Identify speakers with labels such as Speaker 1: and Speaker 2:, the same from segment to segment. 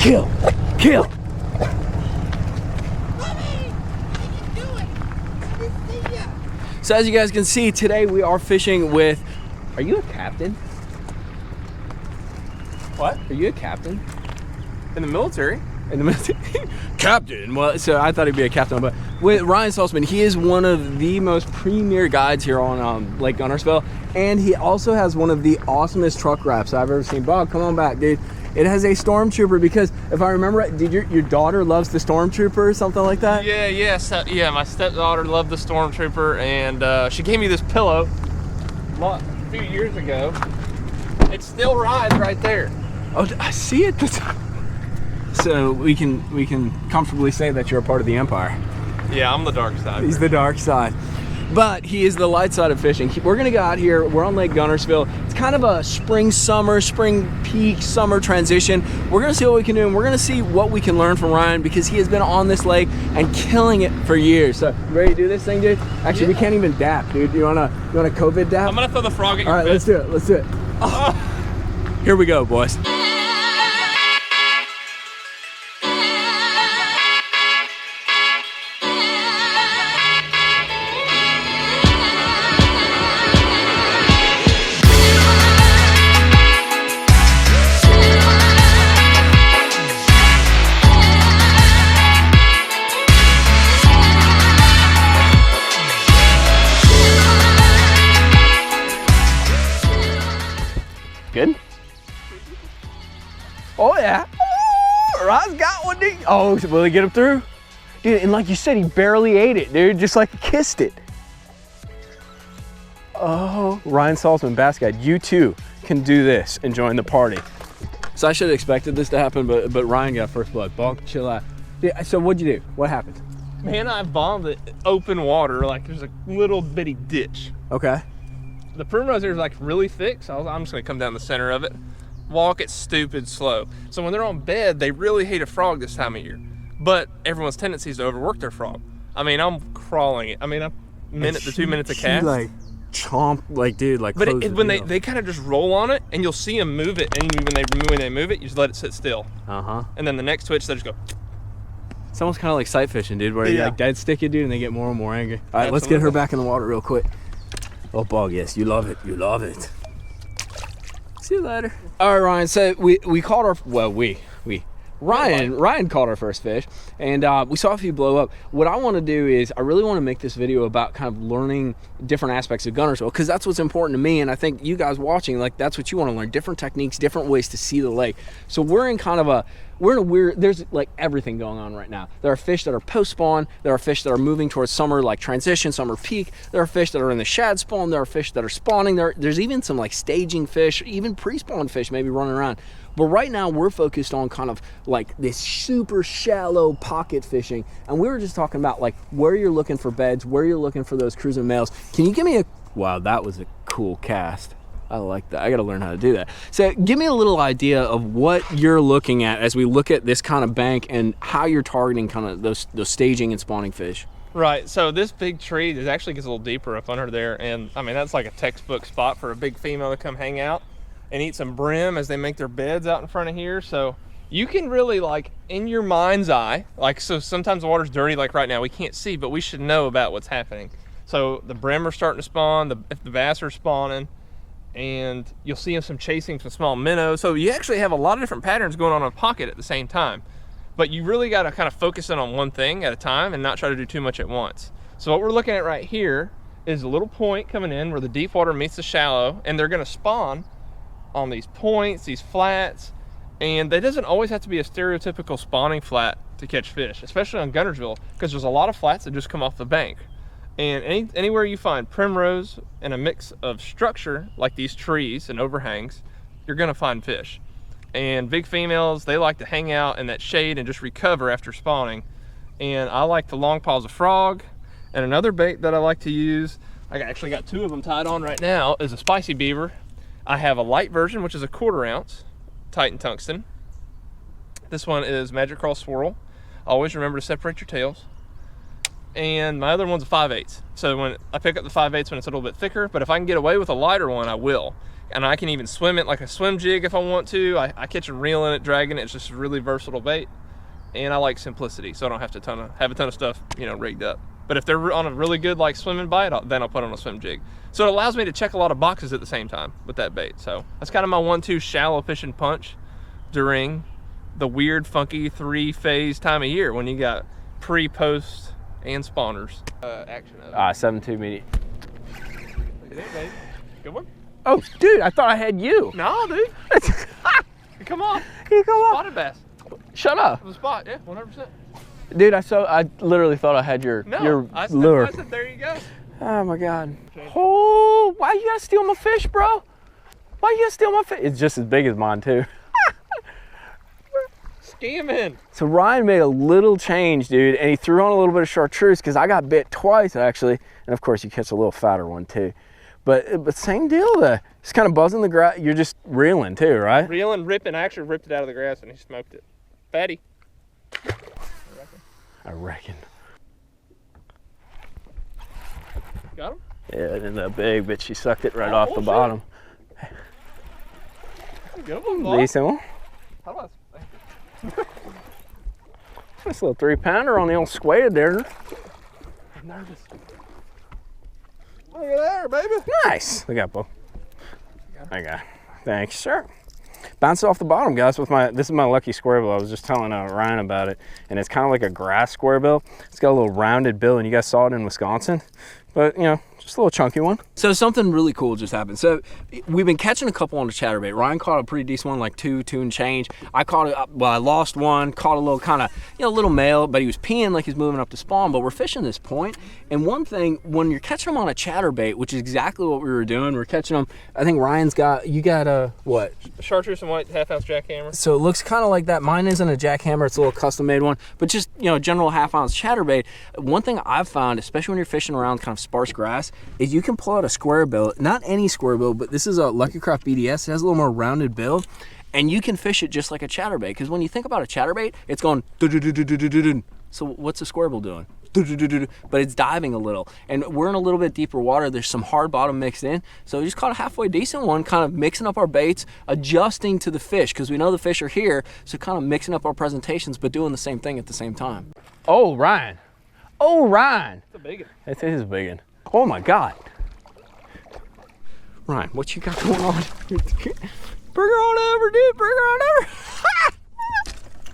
Speaker 1: Kill. Kill. So as you guys can see, today we are fishing with, are you a captain?
Speaker 2: What?
Speaker 1: Are you a captain?
Speaker 2: In the military?
Speaker 1: In the military? Captain. Well, so I thought he'd be a captain, but with Ryan Salzman, he is one of the most premier guides here on Lake Guntersville, and he also has one of the awesomest truck wraps I've ever seen. Bob, come on back, dude. It has a stormtrooper, because if I remember right, did your daughter loves the stormtrooper or something like that?
Speaker 2: Yeah, my stepdaughter loved the stormtrooper, and she gave me this pillow a few years ago. It still rides right there.
Speaker 1: Oh, I see it. So we can comfortably say that you're a part of the Empire.
Speaker 2: Yeah, I'm the dark side.
Speaker 1: He's the dark side. But he is the light side of fishing. We're gonna go out here, we're on Lake Guntersville. It's kind of a spring peak summer transition. We're gonna see what we can do, and we're gonna see what we can learn from Ryan, because he has been on this lake and killing it for years. So, you ready to do this thing, dude? Actually, we can't even dap, dude. You wanna COVID dap?
Speaker 2: I'm gonna throw the frog at your
Speaker 1: All right,
Speaker 2: fist.
Speaker 1: let's do it. Oh. Here we go, boys. Good? Oh yeah. Oh, Ryan's got one, dude. Oh, will he get him through? Dude, and like you said, he barely ate it, dude. Just like he kissed it. Oh, Ryan Saltzman, Bass Guide, you too can do this and join the party. So I should have expected this to happen, but Ryan got first blood. Ball, chill out. Yeah, so what'd you do? What happened?
Speaker 2: Man, I bombed it open water, like there's a little bitty ditch.
Speaker 1: Okay.
Speaker 2: The primrose here is like really thick, so I'm just gonna come down the center of it. Walk it stupid slow. So when they're on bed, they really hate a frog this time of year. But everyone's tendency is to overwork their frog. I mean, I'm crawling it. I mean, a minute to 2 minutes a cast.
Speaker 1: Like chomp, like dude, like.
Speaker 2: But when they kind of just roll on it, and you'll see them move it, and when they move it, you just let it sit still. And then the next twitch, they just go.
Speaker 1: It's almost kind of like sight fishing, dude, where you like dead stick it, dude, and they get more and more angry. All right, let's get her back in the water real quick. Oh, Bog, yes, you love it. You love it. See you later. All right, Ryan. So we caught our, well, Ryan caught our first fish, and we saw a few blow up. What I want to do is I really want to make this video about kind of learning different aspects of Guntersville, because that's what's important to me, and I think you guys watching, like, that's what you want to learn, different techniques, different ways to see the lake. So we're in a weird, there's like everything going on right now. There are fish that are post-spawn, there are fish that are moving towards summer, like transition, summer peak, there are fish that are in the shad spawn, there are fish that are spawning, there's even some like staging fish, even pre-spawn fish maybe running around. But right now we're focused on kind of like this super shallow pocket fishing, and we were just talking about like where you're looking for beds, where you're looking for those cruising males. Can you give me wow, that was a cool cast. I like that. I got to learn how to do that. So give me a little idea of what you're looking at as we look at this kind of bank, and how you're targeting kind of those staging and spawning fish.
Speaker 2: Right, so this big tree, it actually gets a little deeper up under there, and I mean, that's like a textbook spot for a big female to come hang out and eat some brim as they make their beds out in front of here. So you can really, like, in your mind's eye, like, so sometimes the water's dirty, like right now, we can't see, but we should know about what's happening. So the brim are starting to spawn, if the bass are spawning, and you'll see some chasing some small minnows. So you actually have a lot of different patterns going on in a pocket at the same time. But you really got to kind of focus in on one thing at a time and not try to do too much at once. So what we're looking at right here is a little point coming in where the deep water meets the shallow, and they're going to spawn on these points, these flats, and that doesn't always have to be a stereotypical spawning flat to catch fish, especially on Guntersville, because there's a lot of flats that just come off the bank. And anywhere you find primrose and a mix of structure like these trees and overhangs, you're going to find fish. And big females, they like to hang out in that shade and just recover after spawning. And I like the long paws of frog. And another bait that I like to use, I actually got 2 of them tied on right now, is a spicy beaver. I have a light version, which is a 1/4 ounce Titan tungsten. This one is Magic Crawl Swirl. Always remember to separate your tails. And my other one's a 5/8. So when I pick up the 5/8 when it's a little bit thicker, but if I can get away with a lighter one, I will. and I can even swim it like a swim jig if I want to. I catch and reel in it, dragging it. It's just a really versatile bait, and I like simplicity, so I don't have to have a ton of stuff, you know, rigged up. But if they're on a really good like swimming bite, then I'll put on a swim jig. So it allows me to check a lot of boxes at the same time with that bait. So that's kind of my 1-2 shallow fishing punch during the weird, funky 3-phase time of year when you got pre, post, and spawners action of it.
Speaker 1: 7-2 medium.
Speaker 2: Look at that, baby. Good one.
Speaker 1: Oh, dude, I thought I had you.
Speaker 2: No, dude. Come on.
Speaker 1: You come on.
Speaker 2: Spotted bass.
Speaker 1: Shut up.
Speaker 2: The spot, yeah, 100%.
Speaker 1: Dude, I literally thought I had your lure.
Speaker 2: I said, there you go.
Speaker 1: Oh my God. Oh, why you gotta steal my fish, bro? Why you gotta steal my fish? It's just as big as mine too.
Speaker 2: Scamming.
Speaker 1: So Ryan made a little change, dude, and he threw on a little bit of chartreuse because I got bit twice actually, and of course you catch a little fatter one too. But same deal there. It's kind of buzzing the grass. You're just reeling too, right?
Speaker 2: Reeling, ripping. I actually ripped it out of the grass and he smoked it. Fatty.
Speaker 1: I reckon.
Speaker 2: Got him?
Speaker 1: Yeah, it ended up big, but she sucked it right off the bottom.
Speaker 2: Good one, boy.
Speaker 1: Decent one.
Speaker 2: How about
Speaker 1: Nice little 3-pounder on the old square there.
Speaker 2: I'm nervous. Look at there, baby.
Speaker 1: Nice. Look out, Bo. I got it. Thanks, sir. Bounce it off the bottom, guys. This is my lucky squarebill. I was just telling Ryan about it, and it's kind of like a grass squarebill. It's got a little rounded bill, and you guys saw it in Wisconsin, but you know, just a little chunky one. So something really cool just happened. So we've been catching a couple on the chatterbait. Ryan caught a pretty decent one, like two and change. I caught it. Well, I lost one. Caught a little kind of, you know, little male, but he was peeing like he's moving up to spawn. But we're fishing this point, and one thing when you're catching them on a chatterbait, which is exactly what we were doing, we're catching them. I think Ryan's got a what?
Speaker 2: Chartreuse and white 1/2 ounce jackhammer.
Speaker 1: So it looks kind of like that. Mine isn't a jackhammer, it's a little custom made one, but just, you know, general 1/2 ounce chatterbait. One thing I've found, especially when you're fishing around kind of sparse grass, is you can pull out a square bill. Not any square bill, but this is a Lucky Craft BDS. It has a little more rounded bill, and you can fish it just like a chatterbait. Because when you think about a chatterbait, it's going do-do-do-do-do-do-do. So what's a square bill doing? But it's diving a little, and we're in a little bit deeper water. There's some hard bottom mixed in, so we just caught a halfway decent one, kind of mixing up our baits, adjusting to the fish because we know the fish are here, so kind of mixing up our presentations but doing the same thing at the same time. Oh, Ryan. Oh, Ryan.
Speaker 2: It's a big one.
Speaker 1: It is a big one. Oh my God. Ryan, what you got going on? Bring her on over, dude. Bring her on over.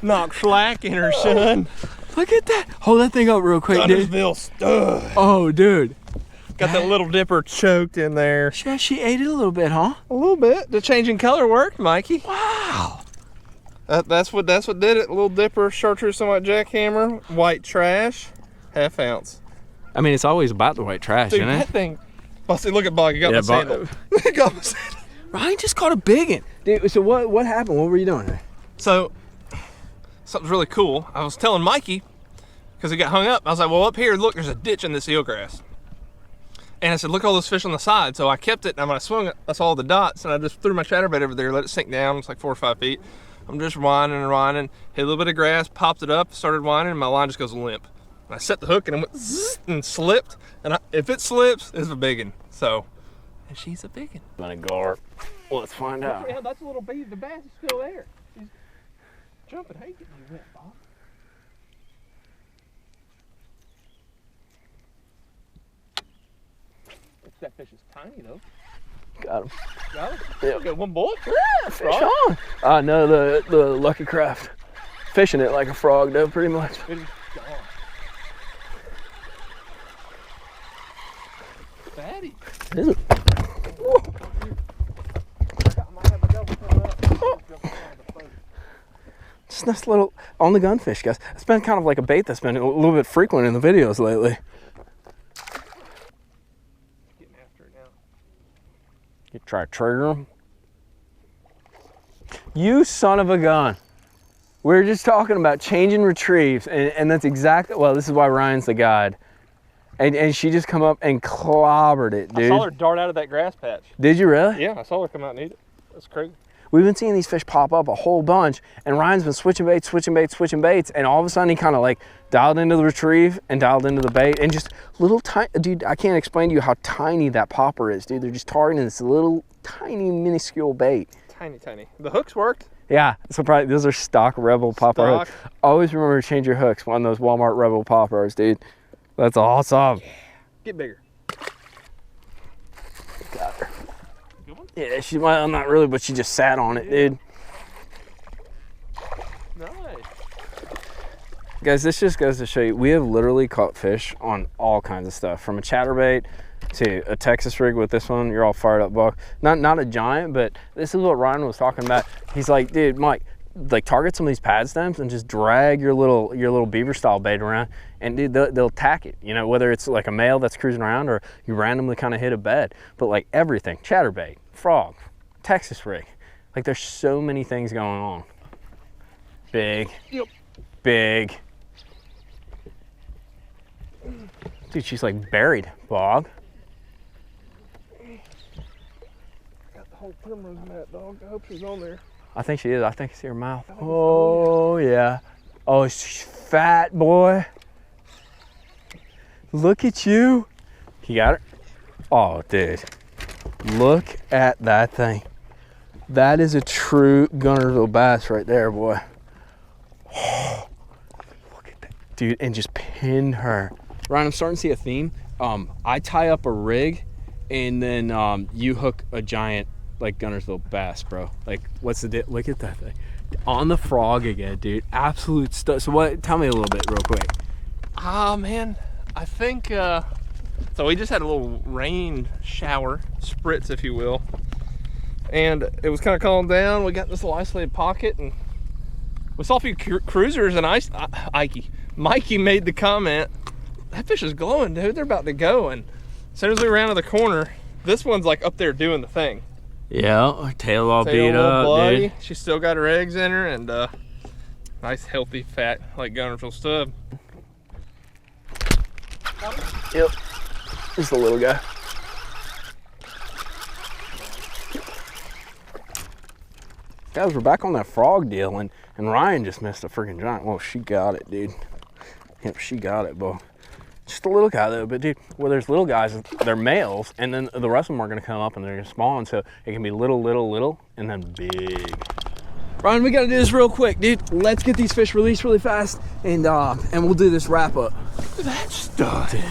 Speaker 2: Knock slack in her, son.
Speaker 1: Look at that. Hold that thing up real quick, dude.
Speaker 2: Guntersville stud.
Speaker 1: Oh, dude.
Speaker 2: Got that little dipper choked in there.
Speaker 1: She ate it a little bit, huh?
Speaker 2: A little bit. The changing color worked, Mikey.
Speaker 1: Wow.
Speaker 2: That's what did it. A little dipper, chartreuse and white jackhammer, white trash, 1/2 ounce.
Speaker 1: I mean, it's always about the white trash,
Speaker 2: Dude,
Speaker 1: isn't
Speaker 2: that
Speaker 1: it?
Speaker 2: thing. Bossy, look at Bog. You got my sandal. You got my sandal.
Speaker 1: Ryan just caught a big one. Dude, so what happened? What were you doing there?
Speaker 2: So, something's really cool. I was telling Mikey, because he got hung up. I was like, well, up here, look, there's a ditch in this eelgrass. And I said, look at all those fish on the side. So I kept it, and when I swung it, I saw all the dots, and I just threw my chatterbait over there, let it sink down. It's like 4 or 5 feet. I'm just whining and whining, hit a little bit of grass, popped it up, started whining, and my line just goes limp. And I set the hook, and it went zzz, and slipped. And if it slips, it's a big one. So, and she's a big one.
Speaker 1: Gonna go. Well, let's find out.
Speaker 2: Yeah, that's a little baby. The bass is still there. She's jumping. Hey, getting you wet, Bob. That fish is tiny though.
Speaker 1: Got him.
Speaker 2: Got him?
Speaker 1: Yeah.
Speaker 2: Got one bullet?
Speaker 1: Yeah, fish on. No, the Lucky Craft. Fishing it like a frog though, pretty much.
Speaker 2: It is gone. Fatty.
Speaker 1: Is it? Just nice little on the gunfish, guys. It's been kind of like a bait that's been a little bit frequent in the videos lately.
Speaker 2: Getting after it now.
Speaker 1: You try to trigger them. You son of a gun. We were just talking about changing retrieves, and that's exactly, well, this is why Ryan's the guide. And she just come up and clobbered it, dude.
Speaker 2: I saw her dart out of that grass patch.
Speaker 1: Did you really?
Speaker 2: Yeah, I saw her come out and eat it. That's crazy.
Speaker 1: we've been seeing these fish pop up a whole bunch, and Ryan's been switching baits, and all of a sudden he kind of like dialed into the retrieve and dialed into the bait, and just little tiny, dude, I can't explain to you how tiny that popper is, dude. They're just targeting this little tiny minuscule bait.
Speaker 2: Tiny. The hooks worked.
Speaker 1: Yeah, so probably those are stock Rebel popper hooks. Always remember to change your hooks on those Walmart Rebel poppers, dude. That's awesome.
Speaker 2: Yeah. Get bigger.
Speaker 1: Got her. Good one? Yeah, she, well, not really, but she just sat on it, dude.
Speaker 2: Nice.
Speaker 1: Guys, this just goes to show you, we have literally caught fish on all kinds of stuff, from a chatterbait to a Texas rig with this one. You're all fired up, Buck. Not a giant, but this is what Ryan was talking about. He's like, dude, Mike, like target some of these pad stems and just drag your little beaver style bait around, and dude, they'll tack it, you know, whether it's like a male that's cruising around or you randomly kind of hit a bed. But like everything, chatterbait, frog, Texas rig, like there's so many things going on. Big.
Speaker 2: Yep.
Speaker 1: Big. Dude, she's like buried, Bog.
Speaker 2: Got the whole primrose mat, dog. I hope she's on there.
Speaker 1: I think she is. I think I see her mouth. Oh, yeah. Oh, she's fat, boy. Look at you. You got her? Oh, dude. Look at that thing. That is a true Guntersville bass right there, boy. Oh, look at that. Dude, and just pin her. Ryan, I'm starting to see a theme. I tie up a rig, and then you hook a giant, like Guntersville bass, bro. Like, what's the deal? Look at that thing. On the frog again, dude. Absolute stuff. So what, tell me a little bit real quick.
Speaker 2: Man, I think, so we just had a little rain shower, spritz if you will. And it was kind of calmed down. We got in this little isolated pocket, and we saw a few cruisers, and Mikey made the comment, that fish is glowing, dude. They're about to go. And as soon as we ran to the corner, this one's like up there doing the thing.
Speaker 1: Yeah, tail all beat up,
Speaker 2: bloody.
Speaker 1: dude.
Speaker 2: She's still got her eggs in her, and nice, healthy, fat, like Guntersville stub.
Speaker 1: Yep, just the little guy. Guys, we're back on that frog deal, and Ryan just missed a freaking giant. Well, she got it, dude. Yep, she got it, boy. Just a little guy though, but dude, well, there's little guys, they're males, and then the rest of them are gonna come up and they're gonna spawn, so it can be little, and then big. Ryan, we gotta do this real quick, dude. Let's get these fish released really fast, and we'll do this wrap up. Look at that stuff, dude.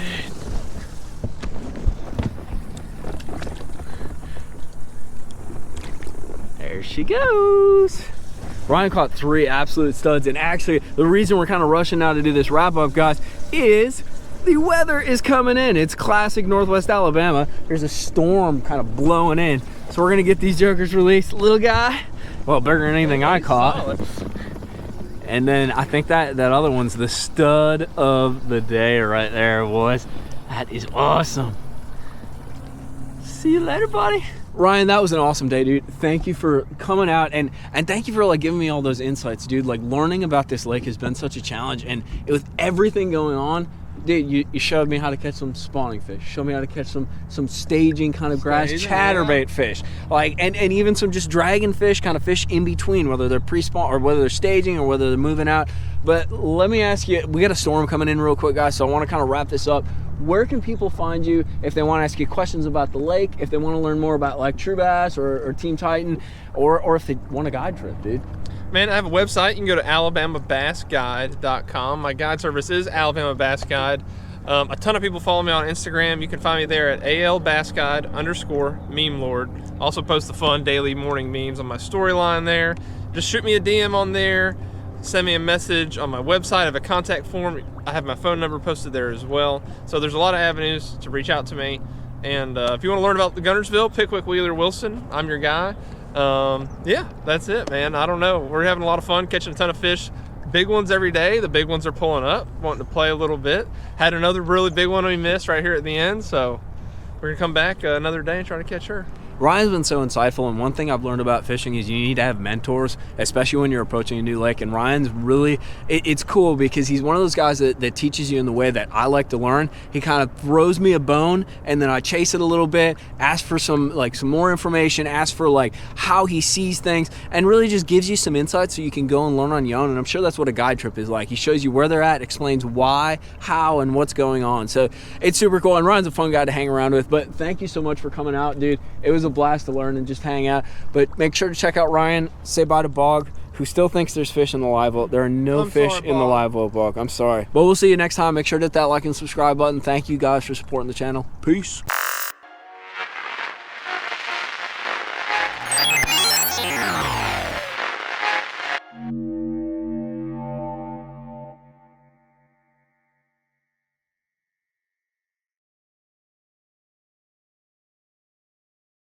Speaker 1: There she goes. Ryan caught 3 absolute studs, and actually the reason we're kind of rushing now to do this wrap up, guys, is the weather is coming in. It's classic Northwest Alabama. There's a storm kind of blowing in, so we're gonna get these jokers released. Little guy, well, bigger than anything I caught. And then I think that other one's the stud of the day right there, boys. That is awesome. See you later, buddy. Ryan, that was an awesome day, dude. Thank you for coming out, and thank you for like giving me all those insights, dude. Like, learning about this lake has been such a challenge, and with everything going on, dude, you showed me how to catch some spawning fish, showed me how to catch some staging kind of grass chatterbait fish, like, and even some just dragon fish, kind of fish in between, whether they're pre-spawn or whether they're staging or whether they're moving out. But let me ask you, we got a storm coming in real quick, guys, so I want to kind of wrap this up. Where can people find you if they want to ask you questions about the lake, if they want to learn more about like True Bass or Team Titan, or if they want a guide trip, dude?
Speaker 2: Man, I have a website. You can go to alabamabassguide.com. My guide service is Alabama Bass Guide. A ton of people follow me on Instagram. You can find me there at albassguide_meme lord. Also post the fun daily morning memes on my storyline there. Just shoot me a DM on there. Send me a message on my website. I have a contact form. I have my phone number posted there as well. So there's a lot of avenues to reach out to me. And if you want to learn about the Guntersville, Pickwick, Wheeler, Wilson, I'm your guy. Yeah, that's it, man. I don't know. We're having a lot of fun catching a ton of fish. Big ones every day. The big ones are pulling up, wanting to play a little bit. Had another really big one we missed right here at the end. So we're going to come back another day and try to catch her.
Speaker 1: Ryan's been so insightful, and one thing I've learned about fishing is you need to have mentors, especially when you're approaching a new lake. And Ryan's really, it's cool because he's one of those guys that teaches you in the way that I like to learn. He kind of throws me a bone, and then I chase it a little bit, ask for some more information, ask for like how he sees things, and really just gives you some insight so you can go and learn on your own. And I'm sure that's what a guide trip is like. He shows you where they're at, explains why, how, and what's going on. So it's super cool, and Ryan's a fun guy to hang around with. But thank you so much for coming out, dude. It was a blast to learn and just hang out. But make sure to check out Ryan. Say bye to Bog, who still thinks there's fish in the live well. There are no fish in the live well, Bog. I'm sorry. But we'll see you next time. Make sure to hit that like and subscribe button. Thank you guys for supporting the channel. Peace.